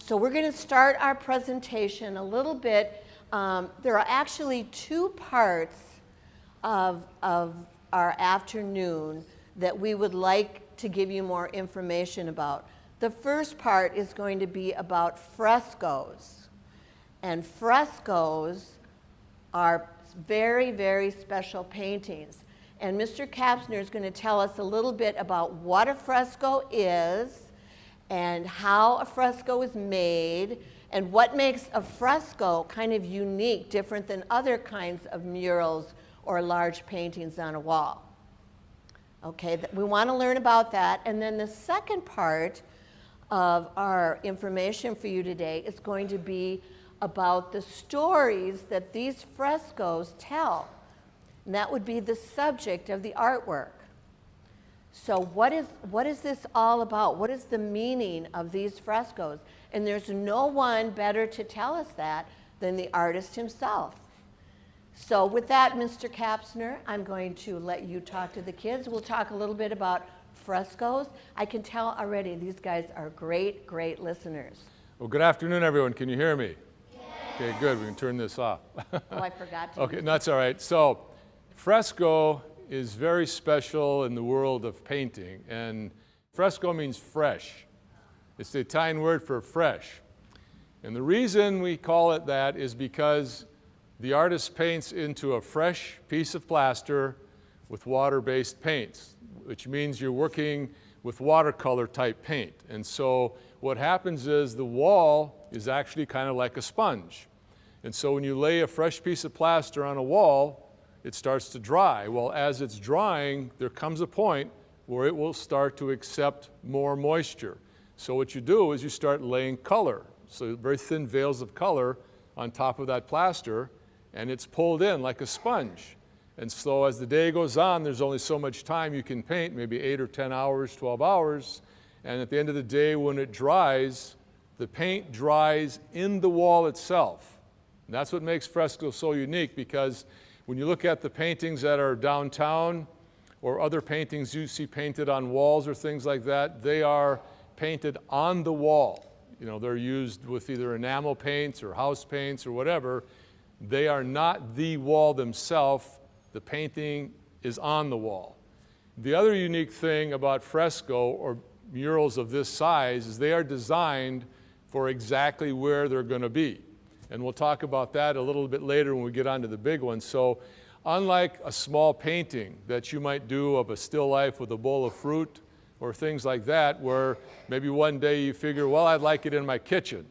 So we're going to start our presentation a little bit. There are actually two parts of our afternoon that we would like to give you more information about. The first part is going to be about frescoes. And frescoes are very, very special paintings. And Mr. Kapsner is going to tell us a little bit about what a fresco is and how a fresco is made and what makes a fresco kind of unique, different than other kinds of murals or large paintings on a wall. Okay, we want to learn about that. And then the second part of our information for you today is going to be about the stories that these frescoes tell. And that would be the subject of the artwork. So what is this all about? What is the meaning of these frescoes? And there's no one better to tell us that than the artist himself. So with that, Mr. Kapsner, I'm going to let you talk to the kids. We'll talk a little bit about frescoes. I can tell already these guys are great, great listeners. Well, good afternoon, everyone. Can you hear me? Yes. Okay, good. We can turn this off. Oh, I forgot to. Okay, that's all right. So, fresco is very special in the world of painting, and fresco means fresh. It's the Italian word for fresh. And the reason we call it that is because the artist paints into a fresh piece of plaster with water-based paints, which means you're working with watercolor type paint. And so what happens is the wall is actually kind of like a sponge. And so when you lay a fresh piece of plaster on a wall, it starts to dry. Well, as it's drying, there comes a point where it will start to accept more moisture. So what you do is you start laying color. So very thin veils of color on top of that plaster, and it's pulled in like a sponge. And so as the day goes on, there's only so much time you can paint, maybe 8 or 10 hours, 12 hours. And at the end of the day, when it dries, the paint dries in the wall itself. And that's what makes fresco so unique, because when you look at the paintings that are downtown or other paintings you see painted on walls or things like that, they are painted on the wall. You know, they're used with either enamel paints or house paints or whatever. They are not the wall themselves. The painting is on the wall. The other unique thing about fresco or murals of this size is they are designed for exactly where they're going to be. And we'll talk about that a little bit later when we get onto the big ones. So unlike a small painting that you might do of a still life with a bowl of fruit or things like that, where maybe one day you figure, well, I'd like it in my kitchen.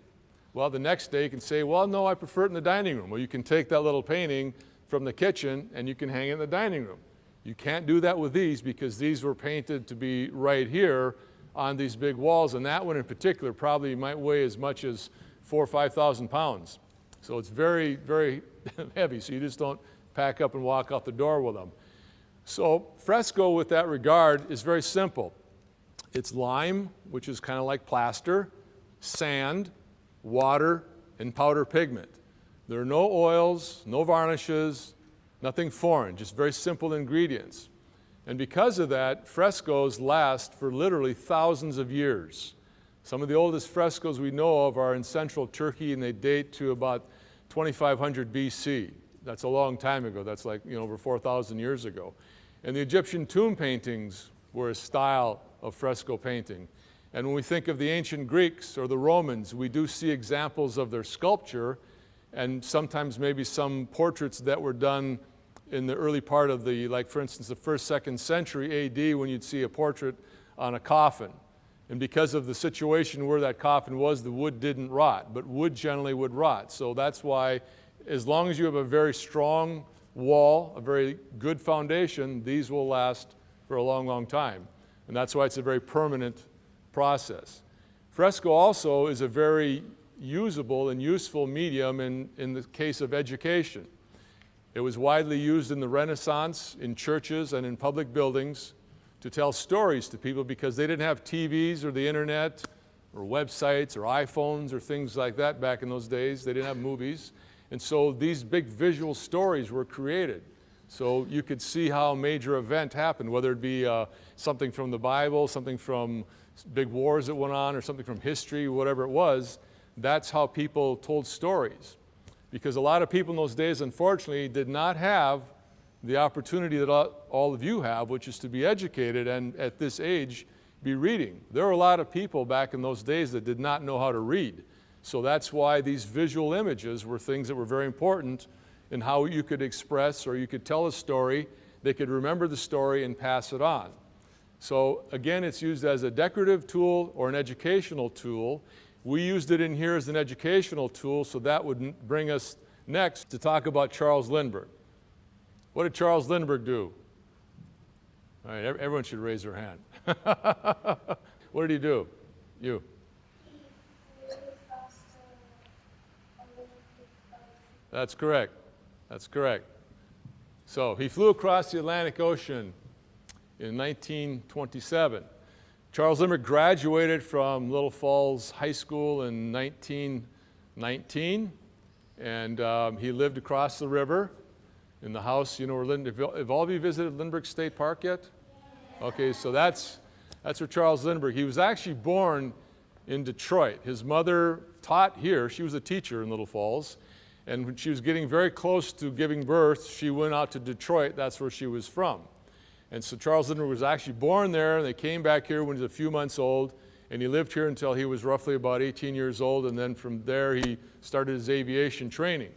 Well, the next day you can say, well, no, I prefer it in the dining room. Well, you can take that little painting from the kitchen and you can hang it in the dining room. You can't do that with these because these were painted to be right here on these big walls. And that one in particular probably might weigh as much as 4,000 or 5,000 pounds. So it's very, very heavy, so you just don't pack up and walk out the door with them. So fresco with that regard is very simple. It's lime, which is kind of like plaster, sand, water, and powder pigment. There are no oils, no varnishes, nothing foreign, just very simple ingredients. And because of that, frescoes last for literally thousands of years. Some of the oldest frescoes we know of are in central Turkey, and they date to about 2500 BC. That's a long time ago. That's like, over 4,000 years ago. And the Egyptian tomb paintings were a style of fresco painting. And when we think of the ancient Greeks or the Romans, we do see examples of their sculpture and sometimes maybe some portraits that were done in the early part of like for instance, the 1st, 2nd century AD, when you'd see a portrait on a coffin. And because of the situation where that coffin was, the wood didn't rot, but wood generally would rot. So that's why, as long as you have a very strong wall, a very good foundation, these will last for a long, long time. And that's why it's a very permanent process. Fresco also is a very usable and useful medium in the case of education. It was widely used in the Renaissance, in churches and in public buildings, to tell stories to people because they didn't have TVs or the internet or websites or iPhones or things like that back in those days. They didn't have movies. And so these big visual stories were created. So you could see how a major event happened, whether it be something from the Bible, something from big wars that went on, or something from history, whatever it was. that's how people told stories. Because a lot of people in those days, unfortunately, did not have the opportunity that all of you have, which is to be educated and at this age be reading. There were a lot of people back in those days that did not know how to read. So that's why these visual images were things that were very important in how you could express or you could tell a story. They could remember the story and pass it on. So again, it's used as a decorative tool or an educational tool. We used it in here as an educational tool, so that would bring us next to talk about Charles Lindbergh. What did Charles Lindbergh do? All right, everyone should raise their hand. What did he do? You. That's correct. That's correct. So he flew across the Atlantic Ocean in 1927. Charles Lindbergh graduated from Little Falls High School in 1919, and he lived across the river in the house. You know where have all of you visited Lindbergh State Park yet? Okay, so that's where Charles Lindbergh, he was actually born in Detroit. His mother taught here. She was a teacher in Little Falls. And when she was getting very close to giving birth, she went out to Detroit. That's where she was from. And so Charles Lindbergh was actually born there, and they came back here when he was a few months old, and he lived here until he was roughly about 18 years old, and then from there he started his aviation training.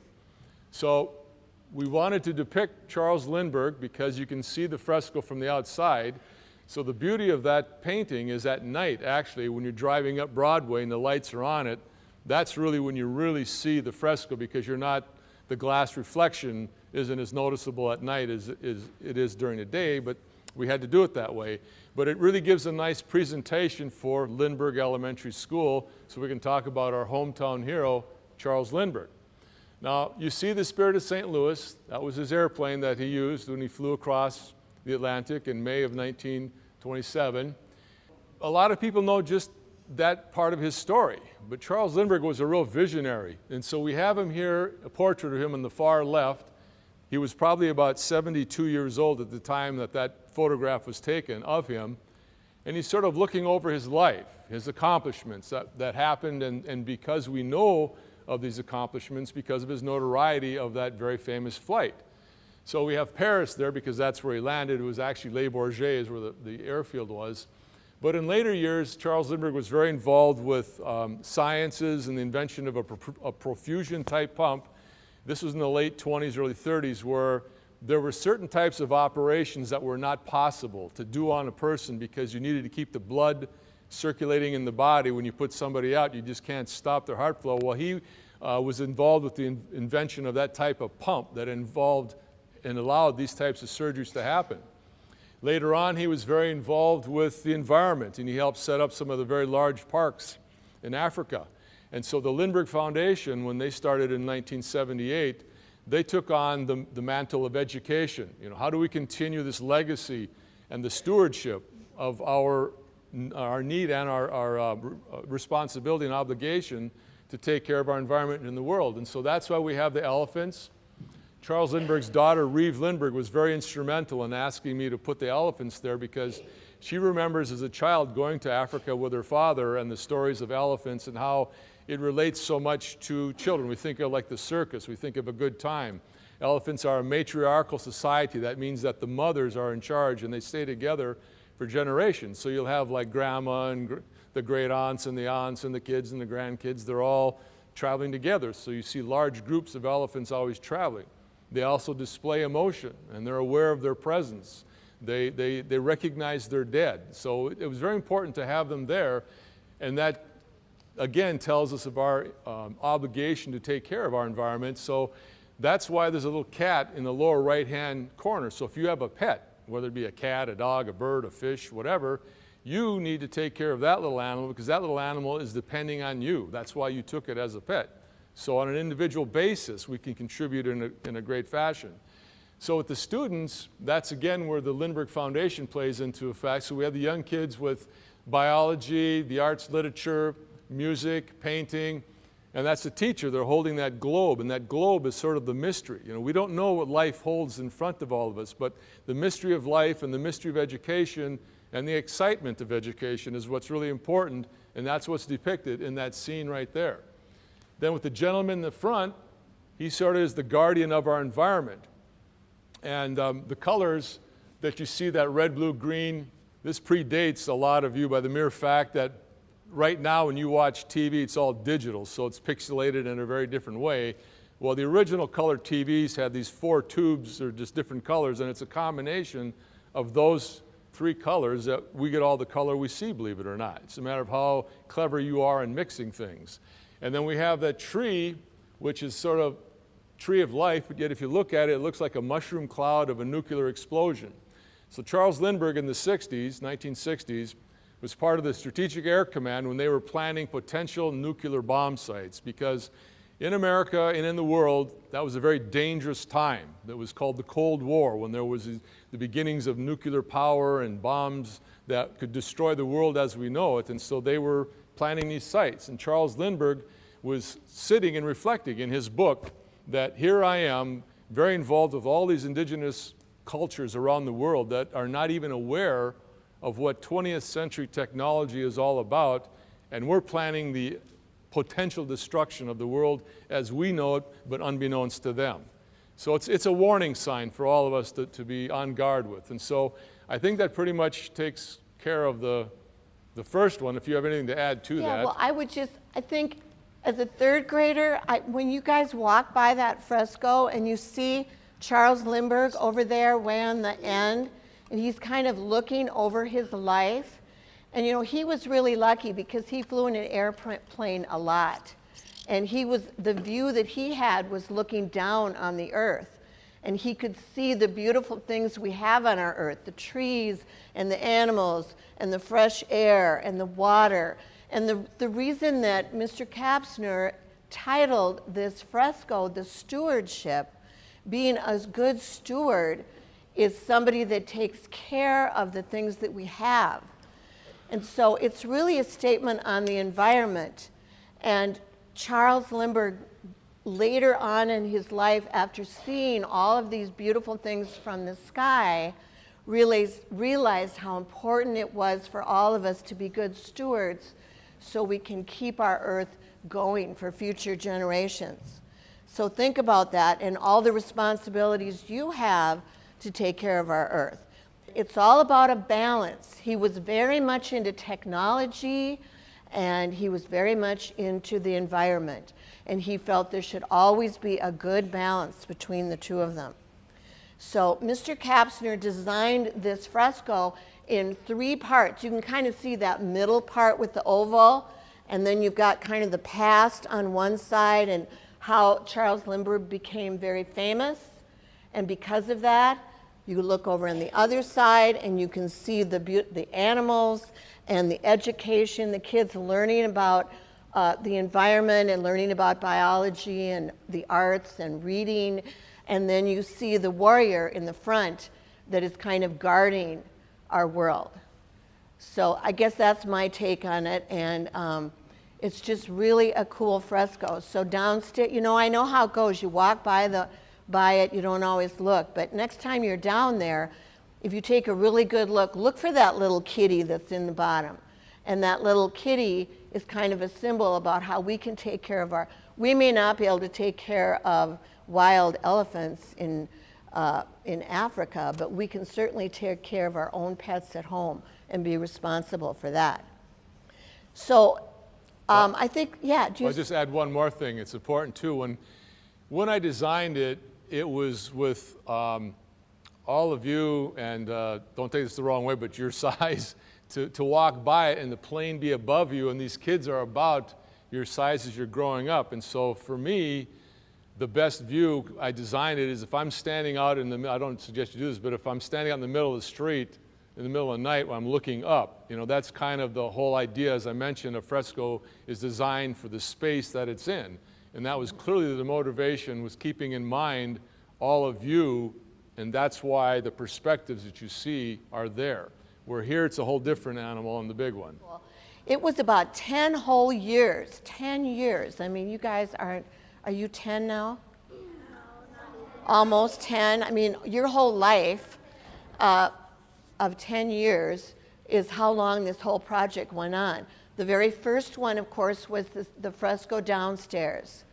So we wanted to depict Charles Lindbergh because you can see the fresco from the outside. So the beauty of that painting is at night, actually, when you're driving up Broadway and the lights are on it, that's really when you really see the fresco, because the glass reflection isn't as noticeable at night as it is during the day, but we had to do it that way. But it really gives a nice presentation for Lindbergh Elementary School, so we can talk about our hometown hero, Charles Lindbergh. Now, you see the Spirit of St. Louis. That was his airplane that he used when he flew across the Atlantic in May of 1927. A lot of people know just that part of his story, but Charles Lindbergh was a real visionary, and so we have him here, a portrait of him on the far left. He was probably about 72 years old at the time that photograph was taken of him, and he's sort of looking over his life, his accomplishments that happened, and because we know of these accomplishments because of his notoriety of that very famous flight. So we have Paris there because that's where he landed. It was actually Le Bourget is where the airfield was. But in later years, Charles Lindbergh was very involved with sciences and the invention of a profusion-type pump. This was in the late 20s, early 30s, where there were certain types of operations that were not possible to do on a person because you needed to keep the blood circulating in the body. When you put somebody out, you just can't stop their heart flow. Well, he was involved with the invention of that type of pump that involved and allowed these types of surgeries to happen. Later on, he was very involved with the environment, and he helped set up some of the very large parks in Africa. And so the Lindbergh Foundation, when they started in 1978, they took on the mantle of education. You know, how do we continue this legacy and the stewardship of our need and our responsibility and obligation to take care of our environment and the world? And so that's why we have the elephants. Charles Lindbergh's daughter, Reeve Lindbergh, was very instrumental in asking me to put the elephants there because she remembers as a child going to Africa with her father and the stories of elephants and how it relates so much to children. We think of like the circus, we think of a good time. Elephants are a matriarchal society. That means that the mothers are in charge and they stay together for generations. So you'll have like grandma and the great aunts and the kids and the grandkids. They're all traveling together. So you see large groups of elephants always traveling. They also display emotion, and they're aware of their presence. They recognize their dead. So it was very important to have them there, and that, again, tells us of our obligation to take care of our environment. So that's why there's a little cat in the lower right-hand corner. So if you have a pet, whether it be a cat, a dog, a bird, a fish, whatever, you need to take care of that little animal because that little animal is depending on you. That's why you took it as a pet. So on an individual basis, we can contribute in a great fashion. So with the students, that's again where the Lindbergh Foundation plays into effect. So we have the young kids with biology, the arts, literature, music, painting, and that's the teacher. They're holding that globe, and that globe is sort of the mystery. You know, we don't know what life holds in front of all of us, but the mystery of life and the mystery of education and the excitement of education is what's really important, and that's what's depicted in that scene right there. Then with the gentleman in the front, he sort of is the guardian of our environment. And the colors that you see, that red, blue, green, this predates a lot of you by the mere fact that right now when you watch TV, it's all digital, so it's pixelated in a very different way. Well, the original color TVs had these 4 tubes, or just different colors, and it's a combination of those 3 colors that we get all the color we see, believe it or not. It's a matter of how clever you are in mixing things. And then we have that tree, which is sort of tree of life, but yet if you look at it, it looks like a mushroom cloud of a nuclear explosion. So Charles Lindbergh in the 60s, 1960s, was part of the Strategic Air Command when they were planning potential nuclear bomb sites, because in America and in the world, that was a very dangerous time. That was called the Cold War, when there was the beginnings of nuclear power and bombs that could destroy the world as we know it. And so they were planning these sites. And Charles Lindbergh was sitting and reflecting in his book that here I am, very involved with all these indigenous cultures around the world that are not even aware of what 20th century technology is all about, and we're planning the potential destruction of the world as we know it, but unbeknownst to them. So it's a warning sign for all of us to be on guard with. And so I think that pretty much takes care of the first one, if you have anything to add to that. Yeah, well, I think as a 3rd grader, when you guys walk by that fresco and you see Charles Lindbergh over there way on the end, and he's kind of looking over his life. And you know, he was really lucky because he flew in an airplane a lot. And the view that he had was looking down on the earth. And he could see the beautiful things we have on our earth, the trees and the animals and the fresh air and the water. And the reason that Mr. Kapsner titled this fresco, The Stewardship, being a good steward is somebody that takes care of the things that we have. And so it's really a statement on the environment. And Charles Lindbergh, later on in his life, after seeing all of these beautiful things from the sky, realized how important it was for all of us to be good stewards so we can keep our earth going for future generations. So think about that and all the responsibilities you have to take care of our earth. It's all about a balance. He was very much into technology, and he was very much into the environment. And he felt there should always be a good balance between the two of them. So Mr. Kapsner designed this fresco in 3 parts. You can kind of see that middle part with the oval, and then you've got kind of the past on one side and how Charles Lindbergh became very famous. And because of that, you look over on the other side and you can see the animals and the education, the kids learning about the environment and learning about biology and the arts and reading. And then you see the warrior in the front that is kind of guarding our world. So I guess that's my take on it. And it's just really a cool fresco. So downstairs, you know, I know how it goes. You walk by it, you don't always look. But next time you're down there, if you take a really good look for that little kitty that's in the bottom. And that little kitty is kind of a symbol about how we can take care of we may not be able to take care of wild elephants in Africa, but we can certainly take care of our own pets at home and be responsible for that. So I think, yeah. I'll just add one more thing. It's important too. When I designed it, it was with all of you, and don't take this the wrong way, but your size, to walk by it and the plane be above you, and these kids are about your size as you're growing up. And so for me, the best view I designed it is if I'm standing out in the, I don't suggest you do this, but if I'm standing out in the middle of the street in the middle of the night when I'm looking up, you know, that's kind of the whole idea. As I mentioned, a fresco is designed for the space that it's in. And that was clearly the motivation, was keeping in mind all of you, and that's why the perspectives that you see are there. Where here it's a whole different animal in the big one. It was about 10 whole years, 10 years. I mean, you guys are you 10 now? No, not yet. Almost 10. I mean, your whole life of 10 years is how long this whole project went on. The very first one, of course, was the fresco downstairs,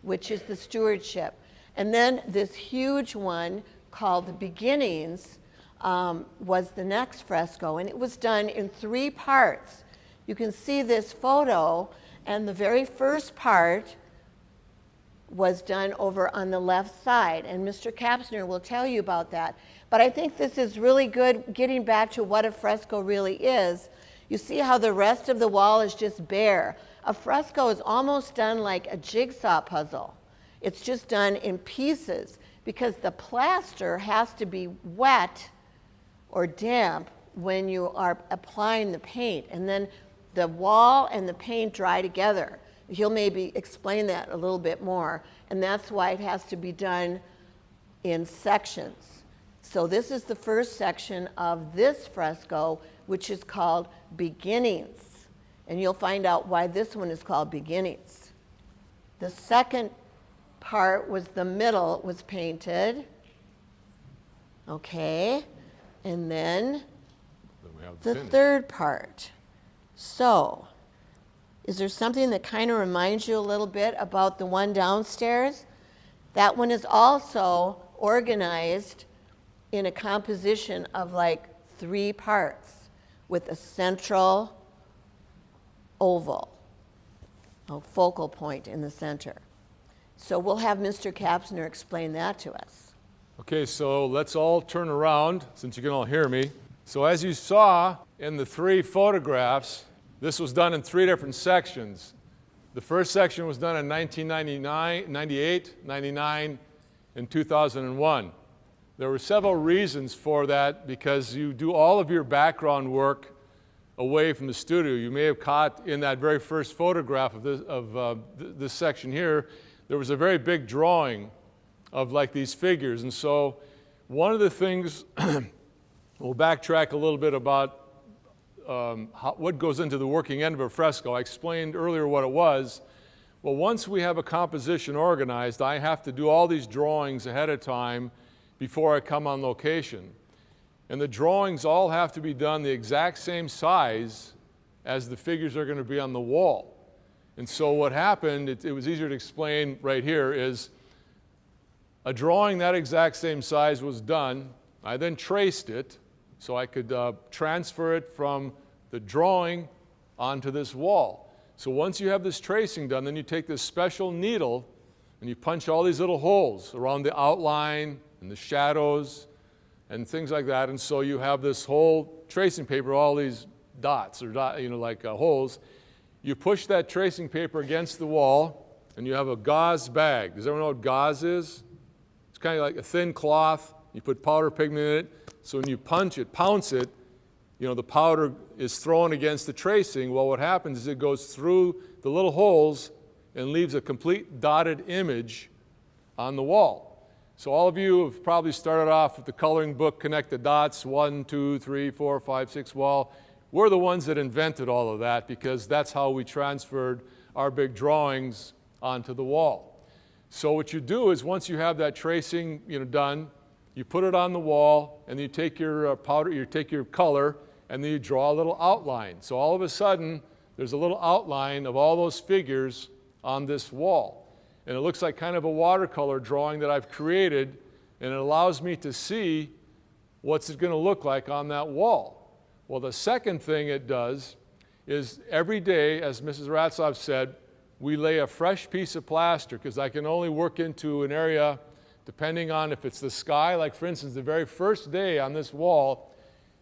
which is the stewardship. And then this huge one called the Beginnings was the next fresco, and it was done in 3 parts. You can see this photo, and the very first part was done over on the left side, and Mr. Kapsner will tell you about that. But I think this is really good, getting back to what a fresco really is. You see how the rest of the wall is just bare. A fresco is almost done like a jigsaw puzzle. It's just done in pieces because the plaster has to be wet or damp when you are applying the paint, and then the wall and the paint dry together. He'll maybe explain that a little bit more, and that's why it has to be done in sections. So this is the first section of this fresco, which is called Beginnings, and you'll find out why this one is called Beginnings. The second part was the middle was painted. Okay, and then we have the finish. third part. So, is there something that kind of reminds you a little bit about the one downstairs? That one is also organized in a composition of like 3 parts with a central oval, a focal point in the center. So we'll have Mr. Kapsner explain that to us. Okay, so let's all turn around since you can all hear me. So as you saw in the 3 photographs, this was done in 3 different sections. The first section was done in 1999, 98, 99, and 2001. There were several reasons for that because you do all of your background work away from the studio. You may have caught in that very first photograph of this section here, there was a very big drawing of like these figures. And so one of the things, we'll backtrack a little bit about what goes into the working end of a fresco. I explained earlier what it was. Well, once we have a composition organized, I have to do all these drawings ahead of time before I come on location. And the drawings all have to be done the exact same size as the figures are going to be on the wall. And so what happened, it was easier to explain right here, is a drawing that exact same size was done. I then traced it so I could transfer it from the drawing onto this wall. So once you have this tracing done, then you take this special needle and you punch all these little holes around the outline and the shadows and things like that. And so you have this whole tracing paper, all these dots or holes. You push that tracing paper against the wall and you have a gauze bag. Does everyone know what gauze is? It's kind of like a thin cloth. You put powder pigment in it. So when you pounce it, the powder is thrown against the tracing. Well, what happens is it goes through the little holes and leaves a complete dotted image on the wall. So all of you have probably started off with the coloring book, connect the dots, 1, 2, 3, 4, 5, 6 wall. We're the ones that invented all of that because that's how we transferred our big drawings onto the wall. So what you do is once you have that tracing done, you put it on the wall and you take your powder, you take your color, and then you draw a little outline. So all of a sudden, there's a little outline of all those figures on this wall. And it looks like kind of a watercolor drawing that I've created, and it allows me to see what's it going to look like on that wall. Well, the second thing it does is every day, as Mrs. Ratzlaff said, we lay a fresh piece of plaster because I can only work into an area depending on if it's the sky. Like for instance, the very first day on this wall,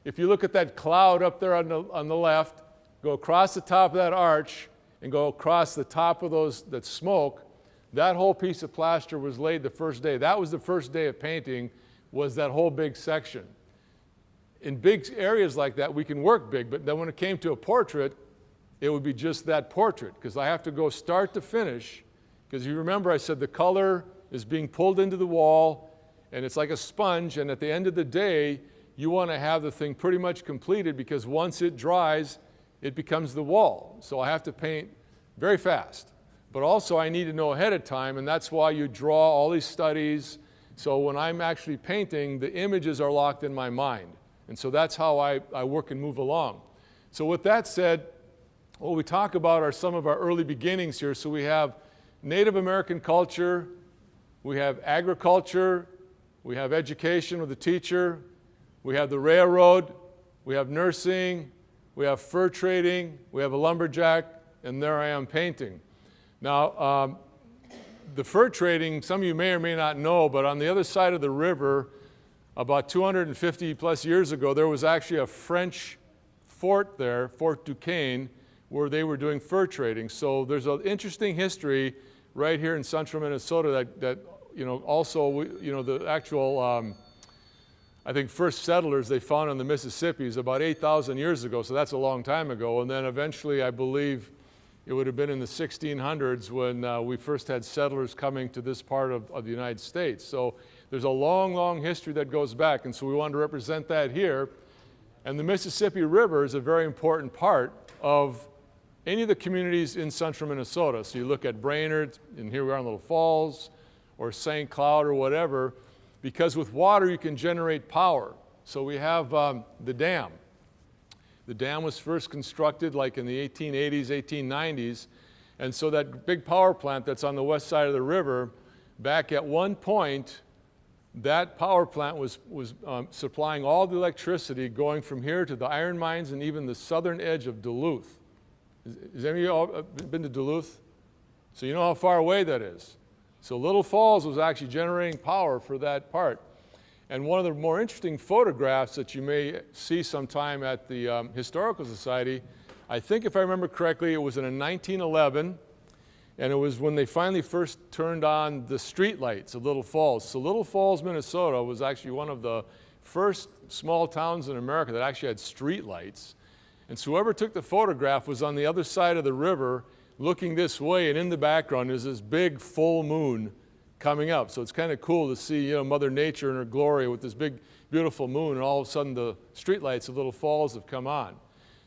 if you look at that cloud up there on the left, go across the top of that arch and go across the top of that smoke, that whole piece of plaster was laid the first day. That was the first day of painting, was that whole big section. In big areas like that, we can work big, but then when it came to a portrait, it would be just that portrait, because I have to go start to finish, because you remember I said the color is being pulled into the wall, and it's like a sponge, and at the end of the day, you want to have the thing pretty much completed, because once it dries, it becomes the wall. So I have to paint very fast. But also I need to know ahead of time, and that's why you draw all these studies. So when I'm actually painting, the images are locked in my mind. And so that's how I work and move along. So with that said, what we talk about are some of our early beginnings here. So we have Native American culture, we have agriculture, we have education with the teacher, we have the railroad, we have nursing, we have fur trading, we have a lumberjack, and there I am painting. Now, the fur trading, some of you may or may not know, but on the other side of the river, about 250 plus years ago, there was actually a French fort there, Fort Duquesne, where they were doing fur trading. So there's an interesting history right here in central Minnesota that also, the actual, I think first settlers they found on the Mississippi is about 8,000 years ago, so that's a long time ago. And then eventually, I believe, it would have been in the 1600s when we first had settlers coming to this part of the United States. So there's a long, long history that goes back, and so we wanted to represent that here. And the Mississippi River is a very important part of any of the communities in central Minnesota. So you look at Brainerd, and here we are in Little Falls, or St. Cloud, or whatever, because with water you can generate power. So we have the dam. The dam was first constructed like in the 1880s, 1890s, and so that big power plant that's on the west side of the river, back at one point, that power plant was supplying all the electricity going from here to the iron mines and even the southern edge of Duluth. Has any of you all been to Duluth? So you know how far away that is. So Little Falls was actually generating power for that part. And one of the more interesting photographs that you may see sometime at the Historical Society, I think if I remember correctly, it was in 1911, and it was when they finally first turned on the street lights of Little Falls. So Little Falls, Minnesota was actually one of the first small towns in America that actually had street lights. And so whoever took the photograph was on the other side of the river looking this way, and in the background is this big full moon coming up. So it's kind of cool to see, Mother Nature in her glory with this big, beautiful moon, and all of a sudden the streetlights of Little Falls have come on.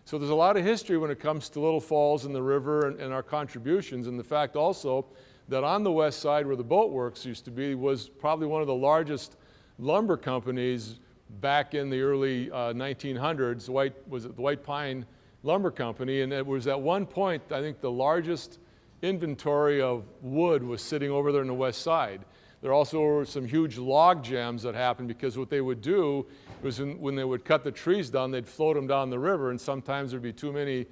So there's a lot of history when it comes to Little Falls and the river and our contributions, and the fact also that on the west side where the boat works used to be was probably one of the largest lumber companies back in the early 1900s. The White Pine Lumber Company, and it was at one point, I think, the largest inventory of wood was sitting over there on the west side. There also were some huge log jams that happened because what they would do was when they would cut the trees down, they'd float them down the river, and sometimes there'd be too many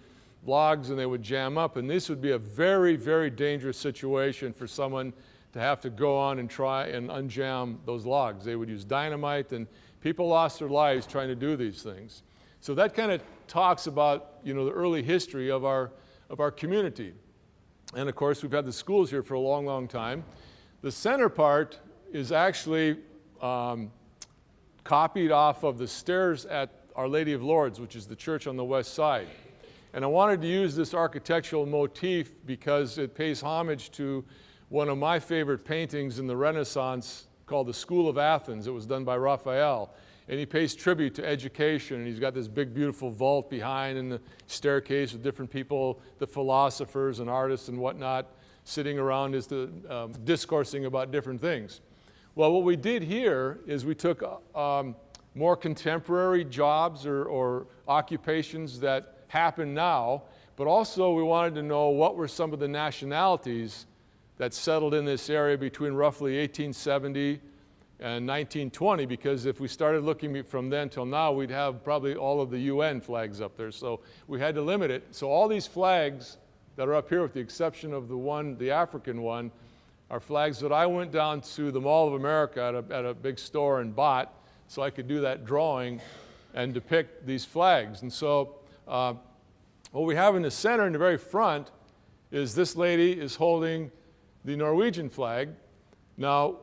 logs and they would jam up, and this would be a very, very dangerous situation for someone to have to go on and try and unjam those logs. They would use dynamite, and people lost their lives trying to do these things. So that kind of talks about, the early history of our community. And of course, we've had the schools here for a long, long time. The center part is actually copied off of the stairs at Our Lady of Lourdes, which is the church on the west side. And I wanted to use this architectural motif because it pays homage to one of my favorite paintings in the Renaissance called The School of Athens. It was done by Raphael. And he pays tribute to education, and he's got this big, beautiful vault behind and the staircase with different people, the philosophers and artists and whatnot, sitting around discoursing about different things. Well, what we did here is we took more contemporary jobs or occupations that happen now, but also we wanted to know what were some of the nationalities that settled in this area between roughly 1870 and 1920, because if we started looking from then till now, we'd have probably all of the UN flags up there. So we had to limit it. So all these flags that are up here, with the exception of the African one, are flags that I went down to the Mall of America at a big store and bought so I could do that drawing and depict these flags. And so what we have in the center, in the very front, is this lady is holding the Norwegian flag. Now,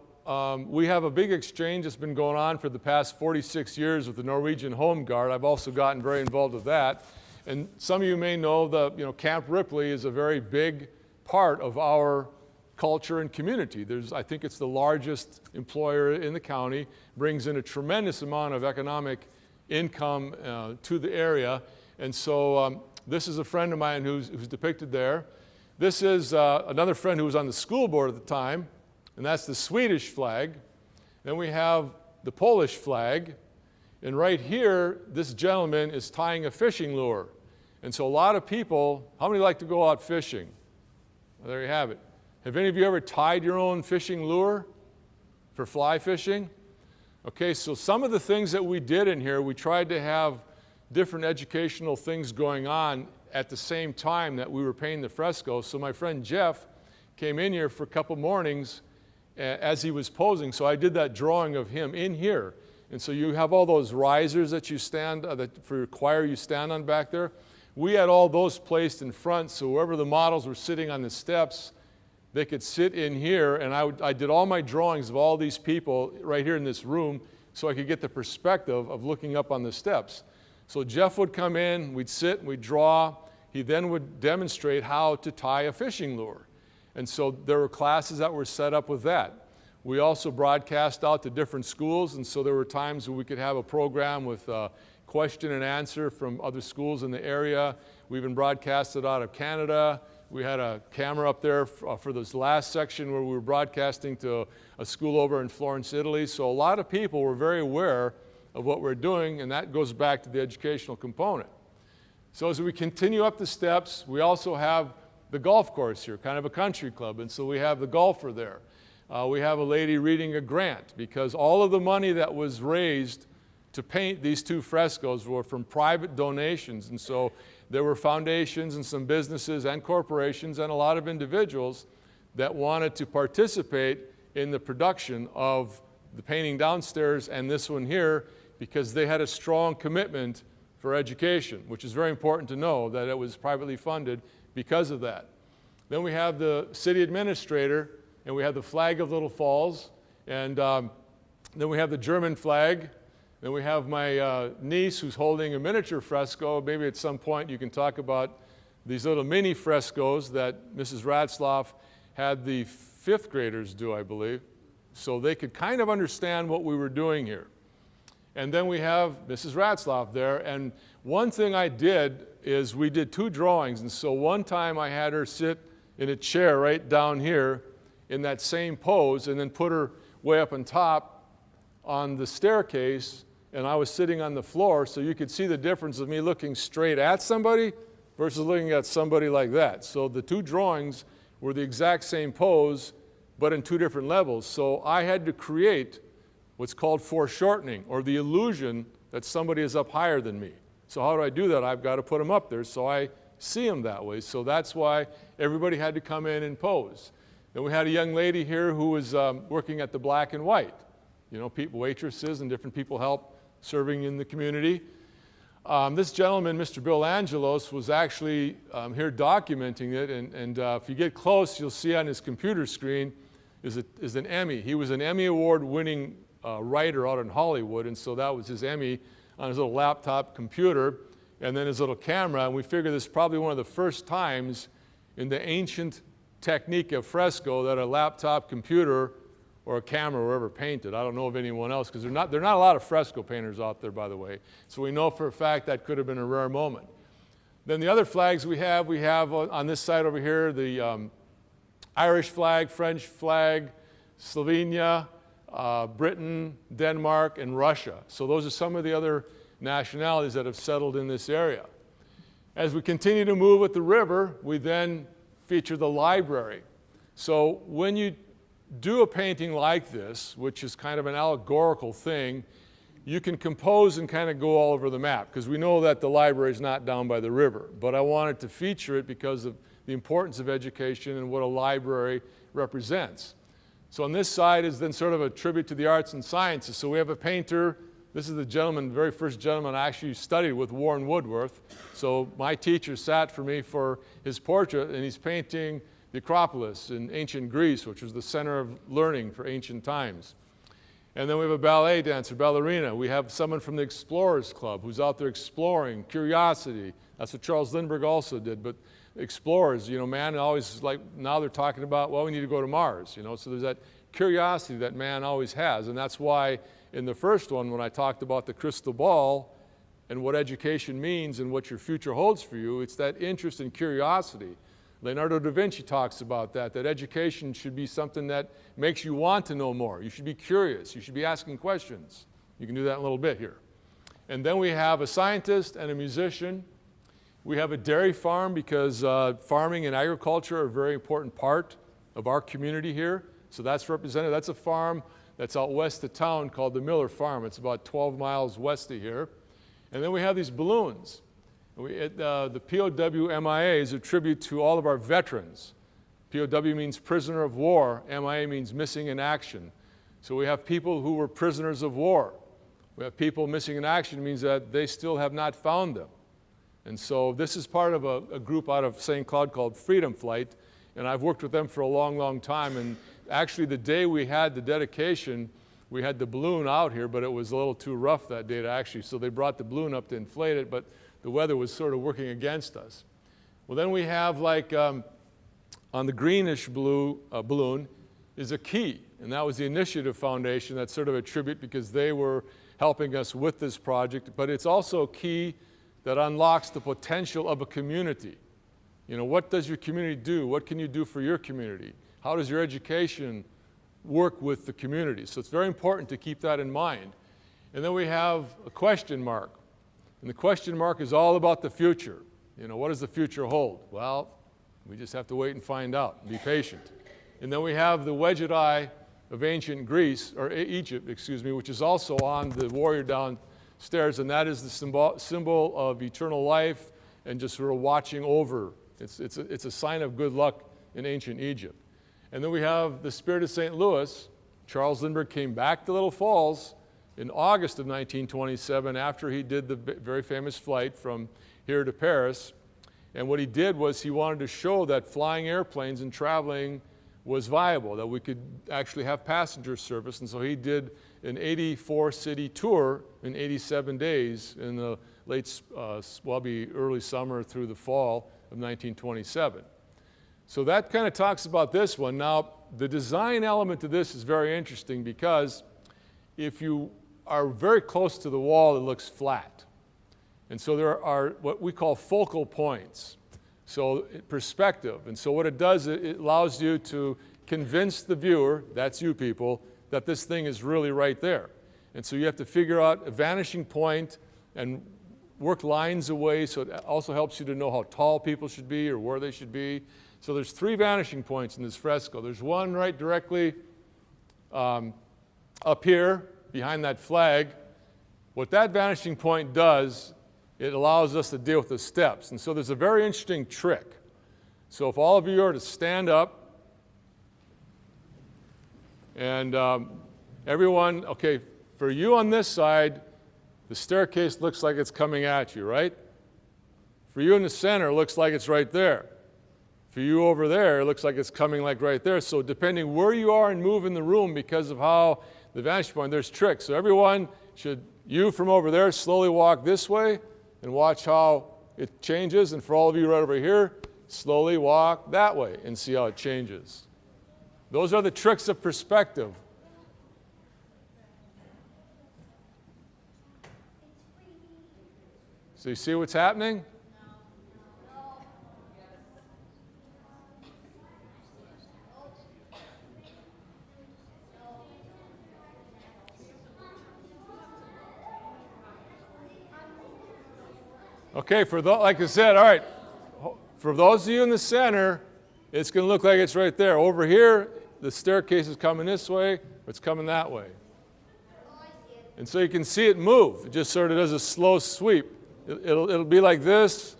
we have a big exchange that's been going on for the past 46 years with the Norwegian Home Guard. I've also gotten very involved with that. And some of you may know that Camp Ripley is a very big part of our culture and community. I think it's the largest employer in the county, brings in a tremendous amount of economic income to the area. And so this is a friend of mine who's depicted there. This is another friend who was on the school board at the time, and that's the Swedish flag. Then we have the Polish flag. And right here, this gentleman is tying a fishing lure. And so a lot of people, how many like to go out fishing? Well, there you have it. Have any of you ever tied your own fishing lure for fly fishing? Okay, so some of the things that we did in here, we tried to have different educational things going on at the same time that we were painting the fresco. So my friend Jeff came in here for a couple mornings as he was posing. So I did that drawing of him in here. And so you have all those risers that you stand, that for your choir you stand on back there. We had all those placed in front, so wherever the models were sitting on the steps, they could sit in here, and I did all my drawings of all these people right here in this room so I could get the perspective of looking up on the steps. So Jeff would come in, we'd sit, we'd draw. He then would demonstrate how to tie a fishing lure. And so there were classes that were set up with that. We also broadcast out to different schools, and so there were times where we could have a program with question and answer from other schools in the area. We even broadcasted out of Canada. We had a camera up there for this last section where we were broadcasting to a school over in Florence, Italy. So a lot of people were very aware of what we're doing, and that goes back to the educational component. So as we continue up the steps, we also have the golf course here, kind of a country club, and so we have the golfer there. We have a lady reading a grant because all of the money that was raised to paint these two frescoes were from private donations, and so there were foundations and some businesses and corporations and a lot of individuals that wanted to participate in the production of the painting downstairs and this one here because they had a strong commitment for education, which is very important to know that it was privately funded because of that. Then we have the city administrator, and we have the flag of Little Falls, and then we have the German flag. Then we have my niece who's holding a miniature fresco. Maybe at some point you can talk about these little mini frescoes that Mrs. Ratzlaff had the fifth graders do, I believe, so they could kind of understand what we were doing here. And then we have Mrs. Ratzlaff there, and one thing I did is we did two drawings, and so one time I had her sit in a chair right down here in that same pose and then put her way up on top on the staircase, and I was sitting on the floor, so you could see the difference of me looking straight at somebody versus looking at somebody like that. So the two drawings were the exact same pose, but in two different levels. So I had to create what's called foreshortening, or the illusion that somebody is up higher than me. So how do I do that? I've got to put them up there so I see them that way. So that's why everybody had to come in and pose. Then we had a young lady here who was working at the Black and White. You know, waitresses and different people help serving in the community. This gentleman, Mr. Bill Angelos, was actually here documenting it, and if you get close, you'll see on his computer screen is an Emmy. He was an Emmy Award-winning writer out in Hollywood, and so that was his Emmy on his little laptop computer, and then his little camera, and we figure this is probably one of the first times in the ancient technique of fresco that a laptop computer or a camera were ever painted. I don't know of anyone else, because there are not a lot of fresco painters out there, by the way, so we know for a fact that could have been a rare moment. Then the other flags we have on this side over here, the Irish flag, French flag, Slovenia, Britain, Denmark, and Russia. So those are some of the other nationalities that have settled in this area. As we continue to move with the river, we then feature the library. So when you do a painting like this, which is kind of an allegorical thing, you can compose and kind of go all over the map, because we know that the library is not down by the river. But I wanted to feature it because of the importance of education and what a library represents. So on this side is then sort of a tribute to the arts and sciences. So we have a painter. This is the gentleman, the very first gentleman I actually studied with, Warren Woodworth. So my teacher sat for me for his portrait, and he's painting the Acropolis in ancient Greece, which was the center of learning for ancient times. And then we have a ballet dancer, ballerina. We have someone from the Explorers Club who's out there exploring, curiosity. That's what Charles Lindbergh also did. But explorers, you know, man always, like, now they're talking about, well, we need to go to Mars, you know. So there's that curiosity that man always has. And that's why in the first one, when I talked about the crystal ball and what education means and what your future holds for you, it's that interest and curiosity. Leonardo da Vinci talks about that education should be something that makes you want to know more. You should be curious. You should be asking questions. You can do that in a little bit here. And then we have a scientist and a musician. We have a dairy farm because farming and agriculture are a very important part of our community here. So that's represented. That's a farm that's out west of town called the Miller Farm. It's about 12 miles west of here. And then we have these balloons. The POW MIA is a tribute to all of our veterans. POW means prisoner of war. MIA means missing in action. So we have people who were prisoners of war. We have people missing in action, means that they still have not found them. And so this is part of a group out of St. Cloud called Freedom Flight, and I've worked with them for a long, long time. And actually the day we had the dedication, we had the balloon out here, but it was a little too rough that day to actually, so they brought the balloon up to inflate it, but the weather was sort of working against us. Well, then we have like, on the greenish blue balloon is a key, and that was the Initiative Foundation. That's sort of a tribute because they were helping us with this project, but it's also a key that unlocks the potential of a community. You know, what does your community do? What can you do for your community? How does your education work with the community? So it's very important to keep that in mind. And then we have a question mark. And the question mark is all about the future. You know, what does the future hold? Well, we just have to wait and find out and be patient. And then we have the wedged eye of ancient Greece, or Egypt, excuse me, which is also on the warrior downstairs, and that is the symbol of eternal life and just sort of watching over. It's a sign of good luck in ancient Egypt. And then we have the Spirit of St. Louis. Charles Lindbergh came back to Little Falls in August of 1927 after he did the very famous flight from here to Paris. And what he did was he wanted to show that flying airplanes and traveling was viable, that we could actually have passenger service. And so he did an 84-city tour in 87 days in the late, early summer through the fall of 1927. So that kind of talks about this one. Now, the design element to this is very interesting because if you are very close to the wall, it looks flat. And so there are what we call focal points. So perspective. And so what it does, it allows you to convince the viewer, that's you people, that this thing is really right there. And so you have to figure out a vanishing point and work lines away, so it also helps you to know how tall people should be or where they should be. So there's 3 vanishing points in this fresco. There's one right directly up here behind that flag. What that vanishing point does, it allows us to deal with the steps. And so there's a very interesting trick. So if all of you are to stand up, and everyone, okay, for you on this side, the staircase looks like it's coming at you, right? For you in the center, it looks like it's right there. For you over there, it looks like it's coming like right there. So depending where you are and move in the room because of how the vantage point, there's tricks. So everyone should, you from over there, slowly walk this way and watch how it changes. And for all of you right over here, slowly walk that way and see how it changes. Those are the tricks of perspective. So you see what's happening? Okay, like I said, all right, for those of you in the center, it's going to look like it's right there. Over here, the staircase is coming this way, or it's coming that way. And so you can see it move. It just sort of does a slow sweep. It'll be like this,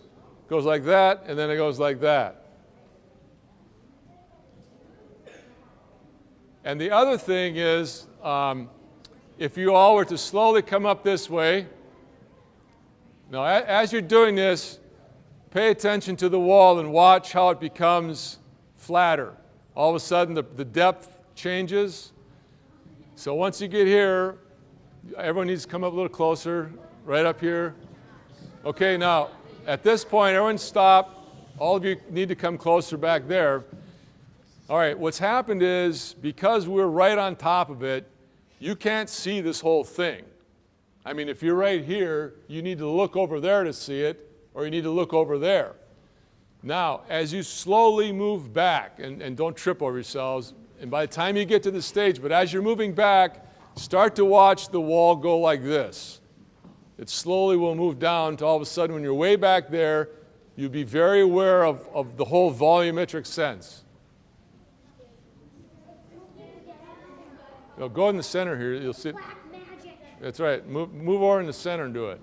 goes like that, and then it goes like that. And the other thing is, if you all were to slowly come up this way, now as you're doing this, pay attention to the wall and watch how it becomes flatter. All of a sudden, the depth changes. So once you get here, everyone needs to come up a little closer, right up here. Okay, now, at this point, everyone stop. All of you need to come closer back there. All right, what's happened is, because we're right on top of it, you can't see this whole thing. I mean, if you're right here, you need to look over there to see it, or you need to look over there. Now, as you slowly move back, and don't trip over yourselves, and by the time you get to the stage, but as you're moving back, start to watch the wall go like this. It slowly will move down to all of a sudden, when you're way back there, you'd be very aware of the whole volumetric sense. Go in the center here. You'll see. That's right. Move over in the center and do it.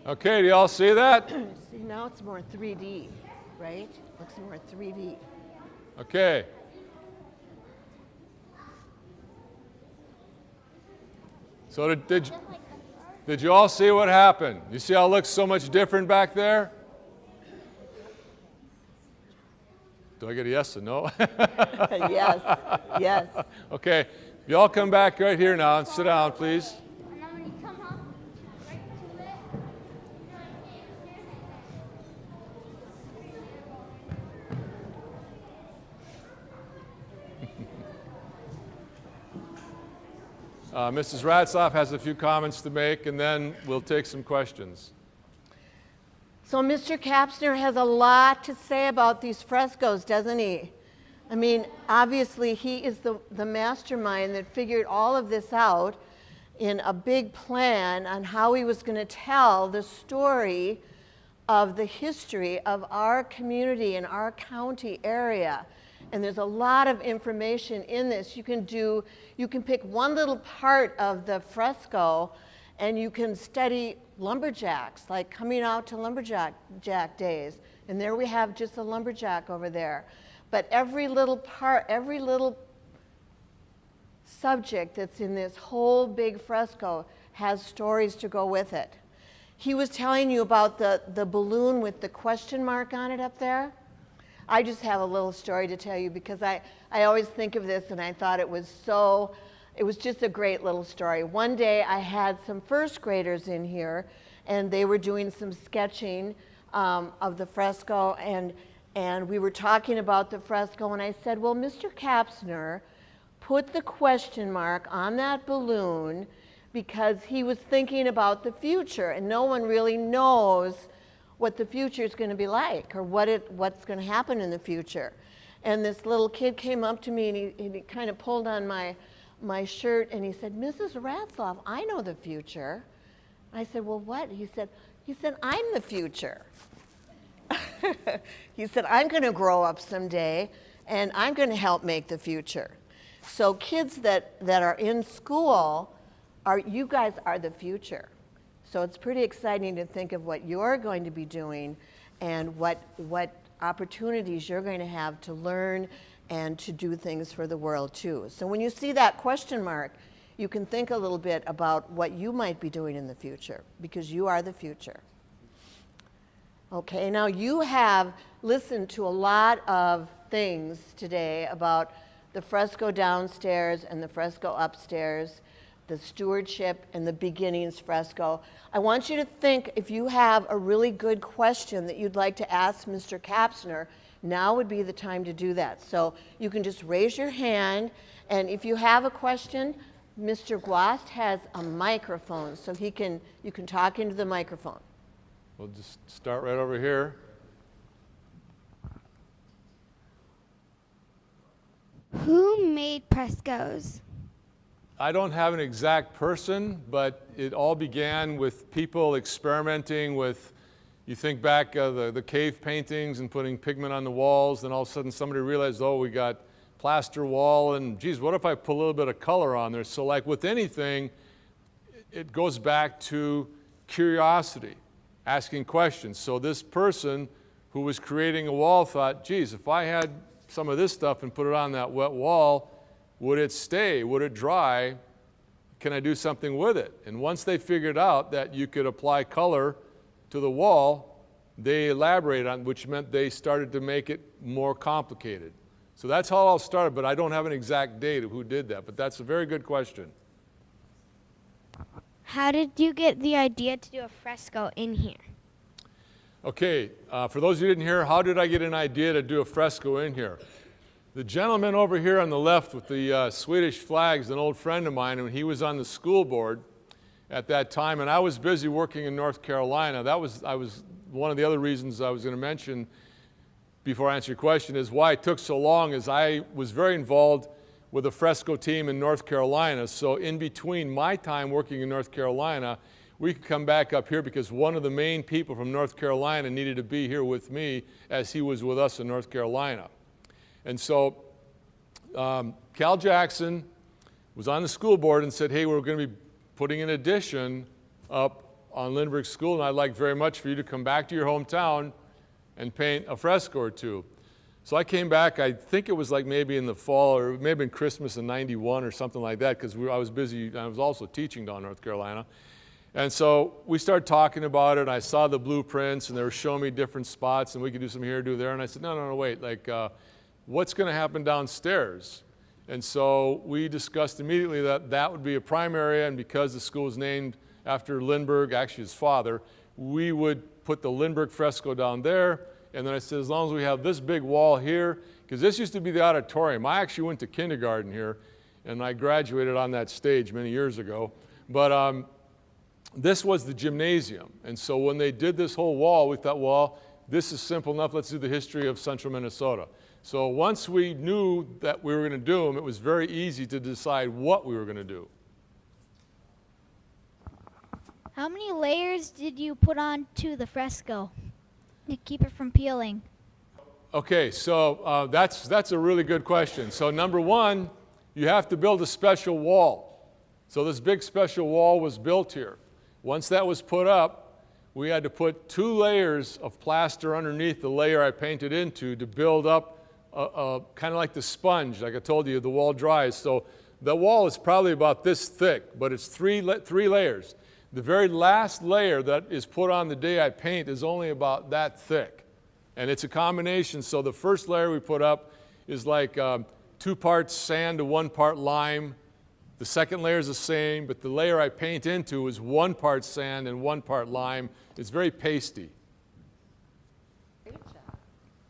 Okay, do y'all see that? See, now it's more 3D, right? Looks more 3D. Okay. So did you all see what happened? You see how it looks so much different back there? Do I get a yes or no? Yes, yes. Okay, you all come back right here now and sit down, please. Mrs. Ratzlaff has a few comments to make, and then we'll take some questions. So Mr. Kapsner has a lot to say about these frescoes, doesn't he? I mean, obviously he is the mastermind that figured all of this out in a big plan on how he was going to tell the story of the history of our community and our county area. And there's a lot of information in this. You can pick one little part of the fresco and you can study lumberjacks, like coming out to lumberjack days. And there we have just a lumberjack over there. But every little part, every little subject that's in this whole big fresco has stories to go with it. He was telling you about the balloon with the question mark on it up there. I just have a little story to tell you because I always think of this and I thought it was just a great little story. One day I had some first graders in here and they were doing some sketching of the fresco and we were talking about the fresco and I said, well, Mr. Kapsner put the question mark on that balloon because he was thinking about the future and no one really knows what the future is going to be like or what's going to happen in the future. And this little kid came up to me and he kind of pulled on my shirt and he said, Mrs. Ratzlaff, I know the future. I said, well, what? He said, I'm the future. He said, I'm going to grow up someday and I'm going to help make the future. So kids that are in school, you guys are the future. So it's pretty exciting to think of what you're going to be doing and what opportunities you're going to have to learn and to do things for the world too. So when you see that question mark, you can think a little bit about what you might be doing in the future because you are the future. Okay, now you have listened to a lot of things today about the fresco downstairs and the fresco upstairs, the stewardship and the beginnings fresco. I want you to think if you have a really good question that you'd like to ask Mr. Kapsner, now would be the time to do that. So you can just raise your hand, and if you have a question, Mr. Guast has a microphone, so you can talk into the microphone. We'll just start right over here. Who made frescoes? I don't have an exact person, but it all began with people experimenting with, you think back the cave paintings and putting pigment on the walls, then all of a sudden somebody realized, oh, we got plaster wall, and geez, what if I put a little bit of color on there? So like with anything, it goes back to curiosity, asking questions. So this person who was creating a wall thought, geez, if I had some of this stuff and put it on that wet wall, would it stay? Would it dry? Can I do something with it? And once they figured out that you could apply color to the wall, they elaborated on, which meant they started to make it more complicated. So that's how it all started, but I don't have an exact date of who did that, but that's a very good question. How did you get the idea to do a fresco in here? Okay, for those who didn't hear, how did I get an idea to do a fresco in here? The gentleman over here on the left with the Swedish flag is an old friend of mine, and he was on the school board at that time, and I was busy working in North Carolina. I was one of the other reasons I was going to mention before I answer your question is why it took so long is I was very involved with the Fresco team in North Carolina. So in between my time working in North Carolina, we could come back up here because one of the main people from North Carolina needed to be here with me as he was with us in North Carolina. And so Cal Jackson was on the school board and said, hey, we're going to be putting an addition up on Lindbergh School, and I'd like very much for you to come back to your hometown and paint a fresco or two. So I came back, I think it was like maybe in the fall, or maybe in Christmas in '91 or something like that, because I was busy, I was also teaching down in North Carolina. And so we started talking about it, I saw the blueprints, and they were showing me different spots, and we could do some here, do there, and I said, no, wait, like, what's going to happen downstairs? And so we discussed immediately that that would be a prime area, and because the school was named after Lindbergh, actually his father, we would put the Lindbergh fresco down there. And then I said, as long as we have this big wall here, because this used to be the auditorium. I actually went to kindergarten here, and I graduated on that stage many years ago. But this was the gymnasium. And so when they did this whole wall, we thought, well, this is simple enough. Let's do the history of central Minnesota. So once we knew that we were going to do them, it was very easy to decide what we were going to do. How many layers did you put on to the fresco to keep it from peeling? Okay, so that's a really good question. So number one, you have to build a special wall. So this big special wall was built here. Once that was put up, we had to put 2 layers of plaster underneath the layer I painted into to build up kind of like the sponge. Like I told you, the wall dries. So the wall is probably about this thick, but it's three layers. The very last layer that is put on the day I paint is only about that thick. And it's a combination. So the first layer we put up is like 2 parts sand to 1 part lime. The second layer is the same, but the layer I paint into is 1 part sand and 1 part lime. It's very pasty.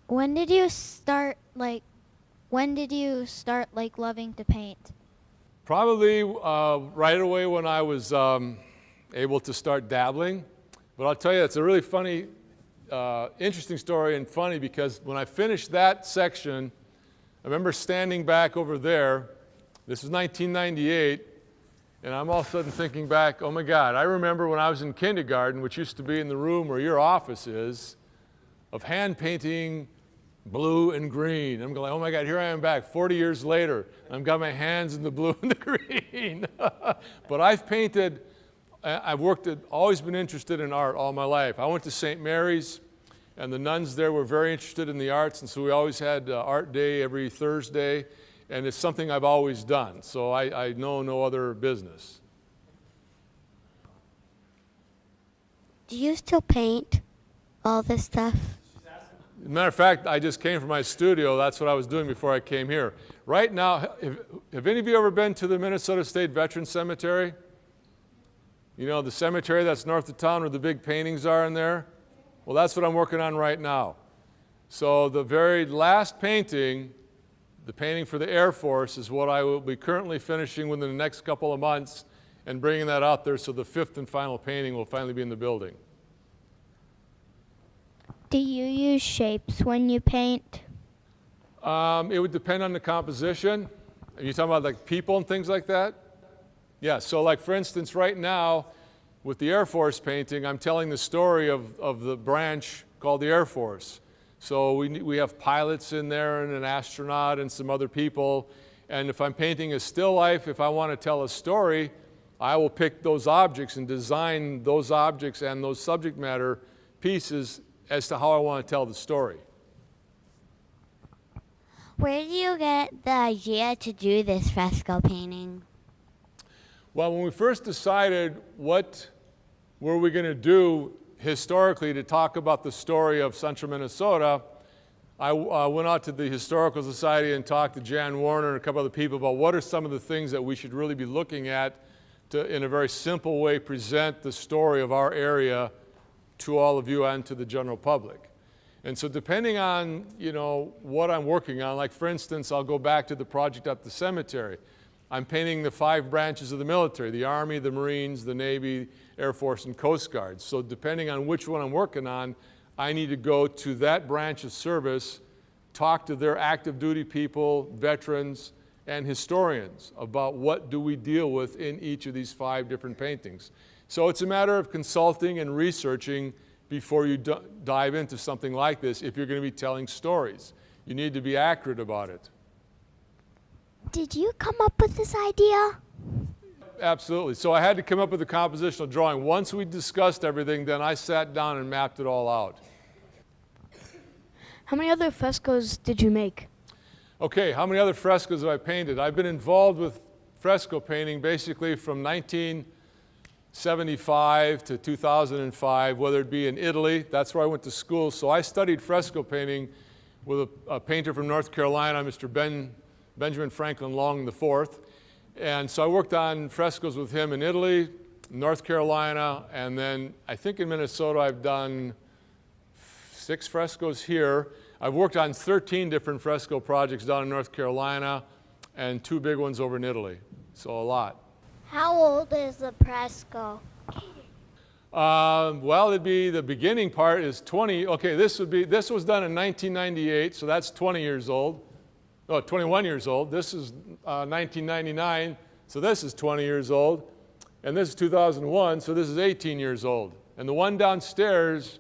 When did you start loving to paint? Probably right away when I was able to start dabbling. But I'll tell you, it's a really funny, interesting story, and funny because when I finished that section, I remember standing back over there. This was 1998, and I'm all of a sudden thinking back, oh my God, I remember when I was in kindergarten, which used to be in the room where your office is, of hand painting blue and green. I'm going, oh my God, here I am back 40 years later. I've got my hands in the blue and the green. But I've painted, always been interested in art all my life. I went to St. Mary's, and the nuns there were very interested in the arts, and so we always had art day every Thursday, and it's something I've always done. So I know no other business. Do you still paint all this stuff? As a matter of fact, I just came from my studio. That's what I was doing before I came here. Right now, have any of you ever been to the Minnesota State Veterans Cemetery? You know, the cemetery that's north of town where the big paintings are in there? Well, that's what I'm working on right now. So the very last painting, the painting for the Air Force, is what I will be currently finishing within the next couple of months and bringing that out there so the 5th and final painting will finally be in the building. Do you use shapes when you paint? It would depend on the composition. Are you talking about like people and things like that? Yeah, so like for instance, right now with the Air Force painting, I'm telling the story of the branch called the Air Force. So we have pilots in there and an astronaut and some other people. And if I'm painting a still life, if I want to tell a story, I will pick those objects and design those objects and those subject matter pieces as to how I want to tell the story. Where do you get the idea to do this fresco painting? Well, when we first decided what were we going to do historically to talk about the story of central Minnesota, I went out to the Historical Society and talked to Jan Warner and a couple other people about what are some of the things that we should really be looking at to, in a very simple way, present the story of our area to all of you and to the general public. And so depending on, what I'm working on, like for instance, I'll go back to the project at the cemetery. I'm painting the 5 branches of the military, the Army, the Marines, the Navy, Air Force, and Coast Guard. So depending on which one I'm working on, I need to go to that branch of service, talk to their active duty people, veterans, and historians about what do we deal with in each of these 5 different paintings. So it's a matter of consulting and researching before you dive into something like this if you're going to be telling stories. You need to be accurate about it. Did you come up with this idea? Absolutely. So I had to come up with a compositional drawing. Once we discussed everything, then I sat down and mapped it all out. How many other frescoes did you make? Okay, how many other frescoes have I painted? I've been involved with fresco painting basically from 1975 to 2005, whether it be in Italy. That's where I went to school. So I studied fresco painting with a painter from North Carolina, Mr. Benjamin Franklin Long IV. And so I worked on frescoes with him in Italy, North Carolina, and then I think in Minnesota I've done 6 frescoes here. I've worked on 13 different fresco projects down in North Carolina and 2 big ones over in Italy. So a lot. How old is the fresco? Well, it'd be the beginning part is 20. Okay, this was done in 1998, so that's 20 years old. No, 21 years old. This is 1999, so this is 20 years old. And this is 2001, so this is 18 years old. And the one downstairs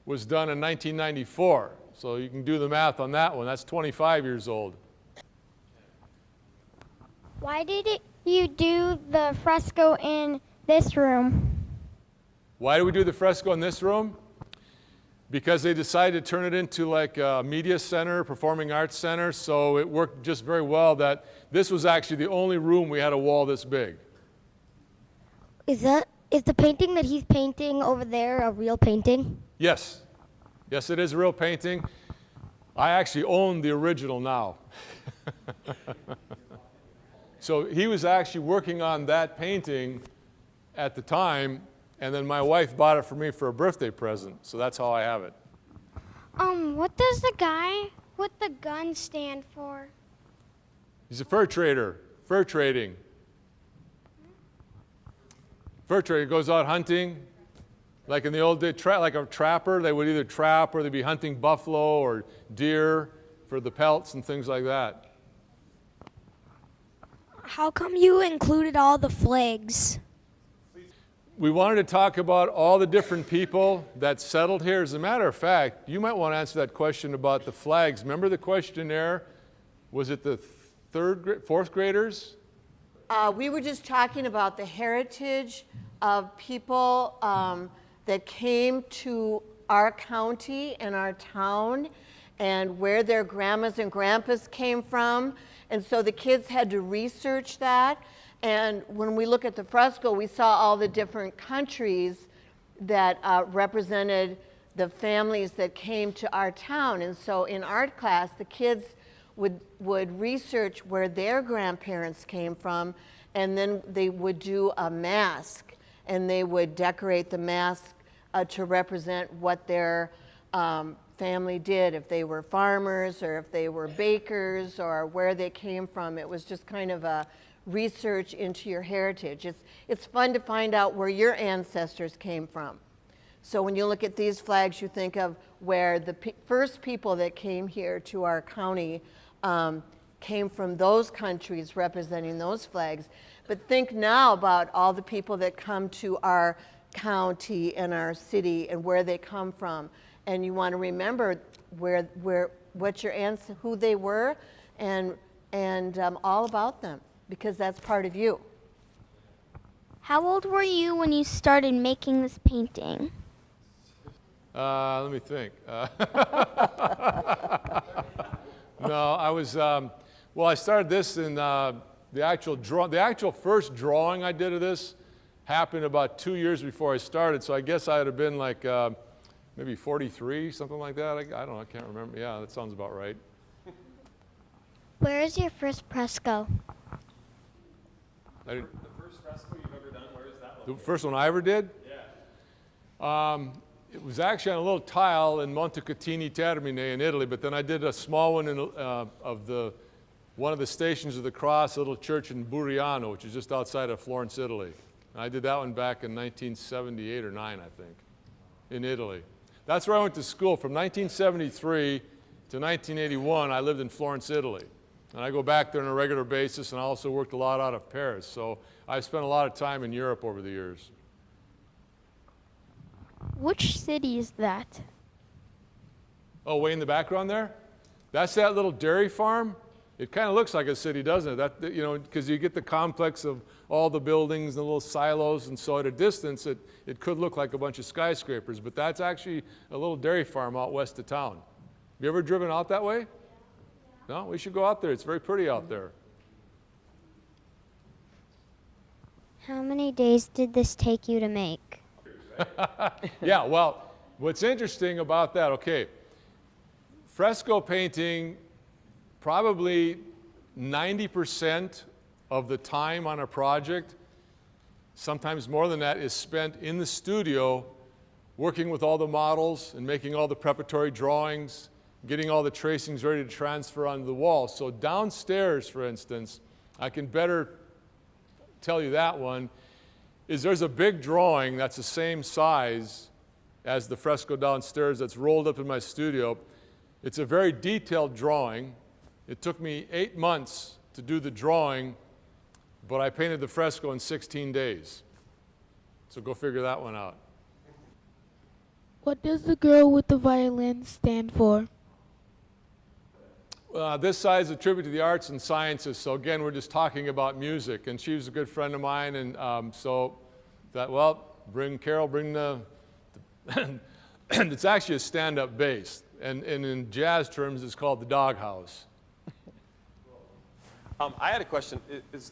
was done in 1994. So you can do the math on that one. That's 25 years old. Why did you do the fresco in this room? Why do we do the fresco in this room? Because they decided to turn it into like a media center, performing arts center, so it worked just very well that this was actually the only room we had a wall this big. Is the painting that he's painting over there a real painting? Yes. Yes, it is a real painting. I actually own the original now. So he was actually working on that painting at the time, and then my wife bought it for me for a birthday present, so that's how I have it. What does the guy with the gun stand for? He's a fur trader, fur trading. Fur trader goes out hunting, like in the old day, like a trapper. They would either trap or they'd be hunting buffalo or deer for the pelts and things like that. How come you included all the flags? We wanted to talk about all the different people that settled here. As a matter of fact, you might want to answer that question about the flags. Remember the questionnaire? Was it the 4th graders? We were just talking about the heritage of people that came to our county and our town and where their grandmas and grandpas came from. And so the kids had to research that. And when we look at the fresco, we saw all the different countries that represented the families that came to our town. And so in art class, the kids would research where their grandparents came from, and then they would do a mask, and they would decorate the mask to represent what their family did, if they were farmers or if they were bakers or where they came from. It was just kind of a research into your heritage. It's fun to find out where your ancestors came from. So when you look at these flags, you think of where the first people that came here to our county came from those countries representing those flags. But think now about all the people that come to our county and our city and where they come from. And you want to remember what your who they were, and all about them, because that's part of you. How old were you when you started making this painting? Let me think. No, I was, well, I started this in the actual first drawing I did of this happened about 2 years before I started, so I guess I would have been like maybe 43, something like that. I don't know, I can't remember. Yeah, that sounds about right. Where is your first fresco? The first fresco you've ever done, where is that The located? first one I ever did? Yeah. It was actually on a little tile in Montecatini Termine in Italy, but then I did a small one one of the Stations of the Cross, a little church in Buriano, which is just outside of Florence, Italy. And I did that one back in 1978 or 9, I think, in Italy. That's where I went to school. From 1973 to 1981, I lived in Florence, Italy. And I go back there on a regular basis, and I also worked a lot out of Paris. So I've spent a lot of time in Europe over the years. Which city is that? Oh, way in the background there? That's that little dairy farm. It kind of looks like a city, doesn't it? That, you know, because you get the complex of all the buildings and the little silos, and so at a distance, it could look like a bunch of skyscrapers, but that's actually a little dairy farm out west of town. You ever driven out that way? No? We should go out there. It's very pretty out there. How many days did this take you to make? Yeah, well, what's interesting about that, okay, fresco painting, probably 90% of the time on a project, sometimes more than that, is spent in the studio working with all the models and making all the preparatory drawings, getting all the tracings ready to transfer onto the wall. So downstairs, for instance, I can better tell you that one, is there's a big drawing that's the same size as the fresco downstairs that's rolled up in my studio. It's a very detailed drawing. It took me 8 months to do the drawing, but I painted the fresco in 16 days. So go figure that one out. What does the girl with the violin stand for? This side is a tribute to the arts and sciences, so again, we're just talking about music, and she was a good friend of mine, and so that, well, bring the it's actually a stand-up bass, and in jazz terms, it's called the doghouse. I had a question. Is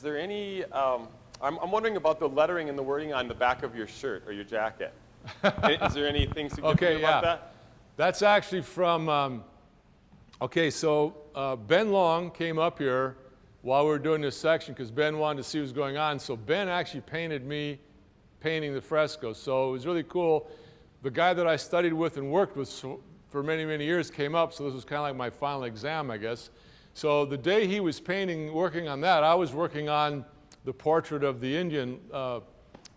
there any, I'm wondering about the lettering and the wording on the back of your shirt or your jacket. Is there anything significant about that? That's actually from, okay, so Ben Long came up here while we were doing this section because Ben wanted to see what was going on. So Ben actually painted me painting the fresco. So it was really cool. The guy that I studied with and worked with for many, many years came up, so this was kind of like my final exam, I guess. So the day he was painting, working on that, I was working on the portrait of the Indian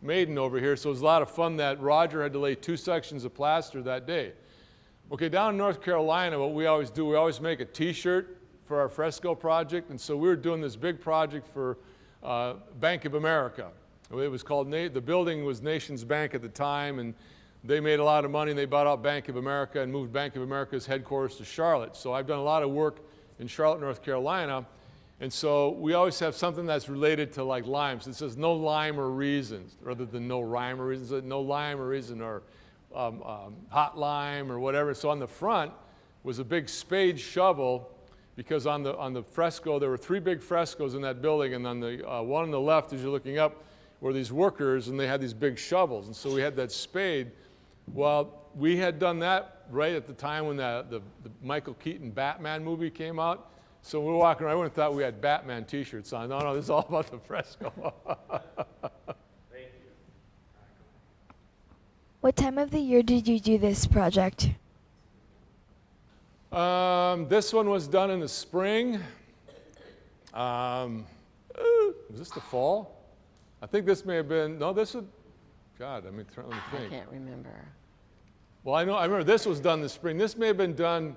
maiden over here. So it was a lot of fun that Roger had to lay 2 sections of plaster that day. Okay, down in North Carolina, what we always do, we always make a T-shirt for our fresco project, and so we were doing this big project for Bank of America. It was called, the building was Nations Bank at the time, and they made a lot of money, and they bought out Bank of America and moved Bank of America's headquarters to Charlotte. So I've done a lot of work in Charlotte, North Carolina, and so we always have something that's related to like limes. It says no lime or reasons, rather than no rhyme or reason, no lime or reason, or hot lime or whatever. So on the front was a big spade shovel, because on the fresco, there were 3 big frescoes in that building, and on the one on the left, as you're looking up, were these workers, and they had these big shovels, and so we had that spade. Well, we had done that right at the time when the Michael Keaton Batman movie came out. So we were walking around, everyone thought we had Batman T-shirts on. No, this is all about the fresco. Thank you. What time of the year did you do this project? This one was done in the spring. Was this the fall? I think this may have been, no, this would, God, let me think. I can't remember. Well, I remember this was done in the spring. This may have been done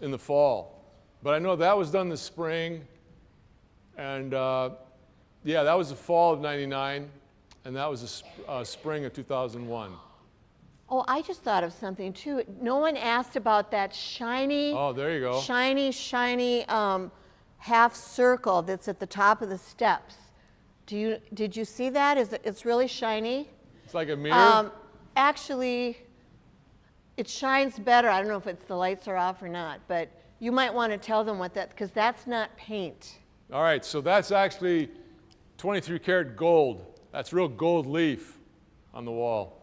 in the fall. But I know that was done in the spring. And yeah, that was the fall of '99. And that was the spring of 2001. Oh, I just thought of something too. No one asked about that shiny, Oh, there you go. shiny half circle that's at the top of the steps. Did you see that? It's really shiny? It's like a mirror. Actually, it shines better. I don't know if it's the lights are off or not, but you might want to tell them what that, because that's not paint. All right, so that's actually 23 karat gold. That's real gold leaf on the wall.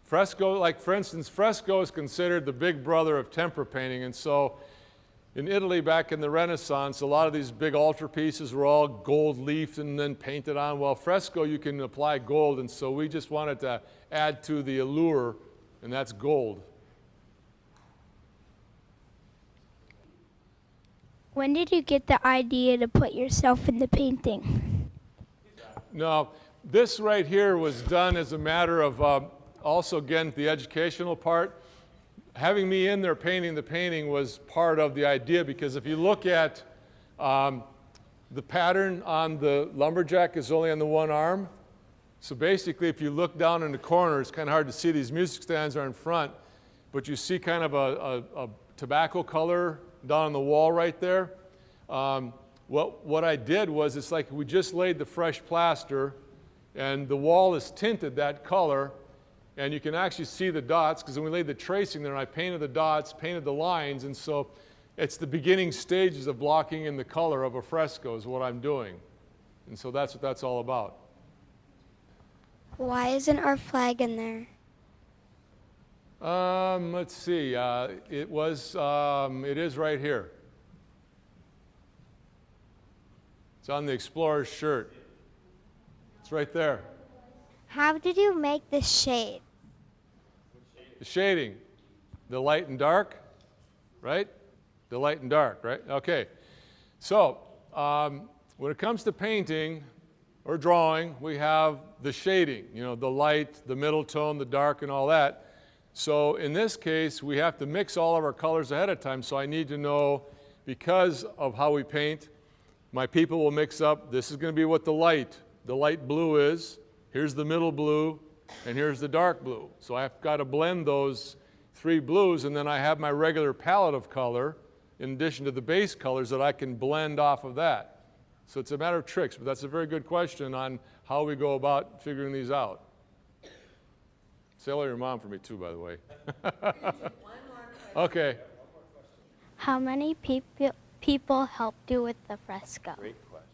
Fresco, like for instance, fresco is considered the big brother of tempera painting, and so in Italy back in the Renaissance, a lot of these big altarpieces were all gold leafed and then painted on. Well, fresco, you can apply gold, and so we just wanted to add to the allure, and that's gold. When did you get the idea to put yourself in the painting? No, this right here was done as a matter of also, again, the educational part. Having me in there painting the painting was part of the idea, because if you look at the pattern on the lumberjack is only on the one arm. So basically, if you look down in the corner, it's kind of hard to see. These music stands are in front, but you see kind of a tobacco color down on the wall right there. What I did was, it's like we just laid the fresh plaster, and the wall is tinted that color, and you can actually see the dots, because when we laid the tracing there, I painted the dots, painted the lines, and so it's the beginning stages of blocking in the color of a fresco is what I'm doing. And so that's what that's all about. Why isn't our flag in there? Let's see, it is right here. It's on the explorer's shirt. It's right there. How did you make the shade? The shading, the light and dark, right? The light and dark, right? Okay. So, when it comes to painting or drawing, we have the shading, you know, the light, the middle tone, the dark, and all that. So in this case, we have to mix all of our colors ahead of time, so I need to know, because of how we paint, my people will mix up, this is going to be what the light blue is, here's the middle blue, and here's the dark blue. So I've got to blend those three blues, and then I have my regular palette of color, in addition to the base colors that I can blend off of that. So it's a matter of tricks, but that's a very good question on how we go about figuring these out. Say hello to your mom for me too, by the way. Okay. How many people helped you with the fresco? Great question.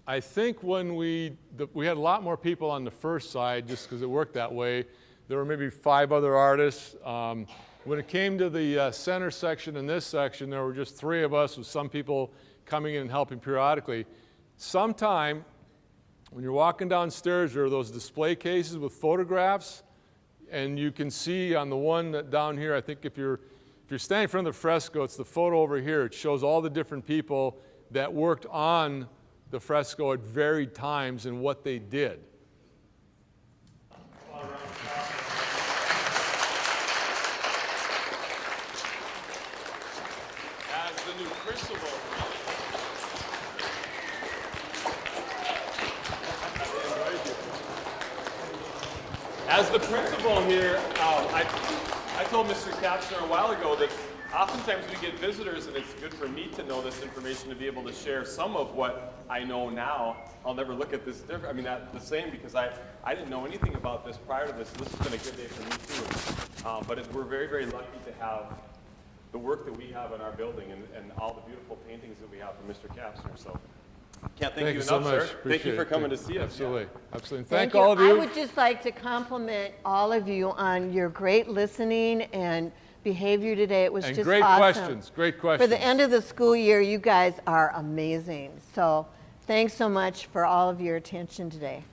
I think when we had a lot more people on the first side, just because it worked that way. There were maybe 5 other artists. When it came to the center section and this section, there were just 3 of us, with some people coming in and helping periodically. Sometime, when you're walking downstairs, there are those display cases with photographs, and you can see on the one down here, I think if you're standing in front of the fresco, it's the photo over here. It shows all the different people that worked on the fresco at varied times and what they did. As the new principal, as the principal here, I told Mr. Kapsner a while ago that oftentimes we get visitors, and it's good for me to know this information to be able to share some of what I know now. I'll never look at this different. I mean, not the same, because I didn't know anything about this prior to this. This has been a good day for me too. But we're very, very lucky to have the work that we have in our building, and all the beautiful paintings that we have from Mr. Kapsner. So can't thank you so enough, much. sir. Thank you for Appreciate it. coming to see us. Absolutely. Yeah. Absolutely. Thank Thank all of you. I would just like to compliment all of you on your great listening and behavior today. It was And just great awesome. questions. Great questions. For the end of the school year, you guys are amazing. So thanks so much for all of your attention today.